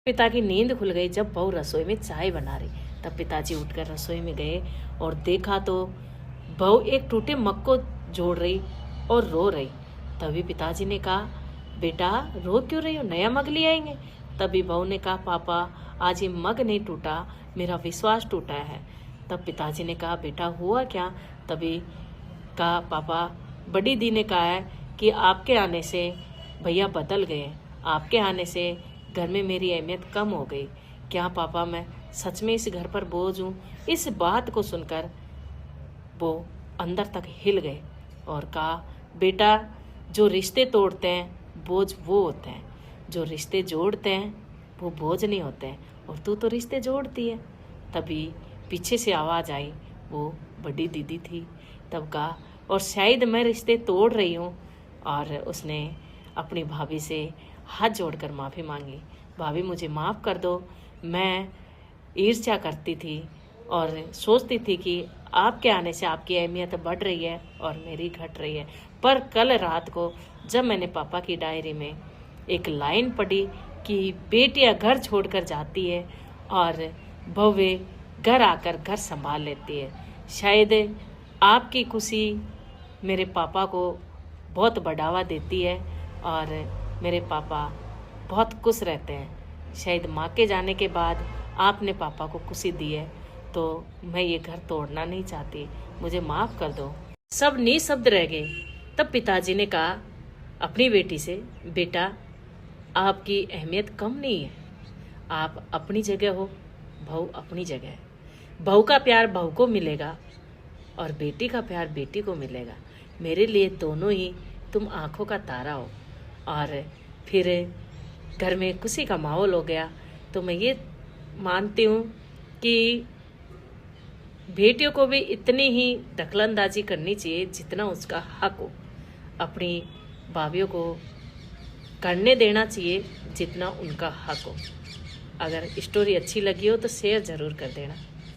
पिता की नींद खुल गई जब बहू रसोई में चाय बना रही। तब पिताजी उठकर रसोई में गए और देखा तो बहू एक टूटे मग को जोड़ रही और रो रही। तभी पिताजी ने कहा, बेटा रो क्यों रही हो, नया मग ले आएंगे। तभी बहू ने कहा, पापा आज ये मग नहीं टूटा, मेरा विश्वास टूटा है। तब पिताजी ने कहा, बेटा हुआ क्या। तभी कहा, पापा बड़ी दी ने कहा है कि आपके आने से भैया बदल गए, आपके आने से घर में मेरी अहमियत कम हो गई। क्या पापा मैं सच में इस घर पर बोझ हूँ। इस बात को सुनकर वो अंदर तक हिल गए और कहा, बेटा जो रिश्ते तोड़ते हैं बोझ वो होते हैं, जो रिश्ते जोड़ते हैं वो बोझ नहीं होते हैं, और तू तो रिश्ते जोड़ती है। तभी पीछे से आवाज़ आई, वो बड़ी दीदी थी। तब कहा, और शायद मैं रिश्ते तोड़ रही हूँ। और उसने अपनी भाभी से हाथ जोड़कर माफ़ी मांगी, भाभी मुझे माफ़ कर दो, मैं ईर्ष्या करती थी और सोचती थी कि आपके आने से आपकी अहमियत बढ़ रही है और मेरी घट रही है। पर कल रात को जब मैंने पापा की डायरी में एक लाइन पढ़ी कि बेटियां घर छोड़कर जाती है और बहुएं घर आकर घर संभाल लेती है, शायद आपकी खुशी मेरे पापा को बहुत बढ़ावा देती है और मेरे पापा बहुत खुश रहते हैं। शायद माँ के जाने के बाद आपने पापा को खुशी दी है, तो मैं ये घर तोड़ना नहीं चाहती, मुझे माफ़ कर दो। सब निशब्द रह गए। तब पिताजी ने कहा अपनी बेटी से, बेटा आपकी अहमियत कम नहीं है, आप अपनी जगह हो, बहू अपनी जगह है। बहू का प्यार बहू को मिलेगा और बेटी का प्यार बेटी को मिलेगा। मेरे लिए दोनों ही तुम आंखों का तारा हो। और फिर घर में खुशी का माहौल हो गया। तो मैं ये मानती हूँ कि बेटियों को भी इतनी ही दखलंदाजी करनी चाहिए जितना उसका हक हो, अपनी भाभीयों को करने देना चाहिए जितना उनका हक हो। अगर स्टोरी अच्छी लगी हो तो शेयर ज़रूर कर देना।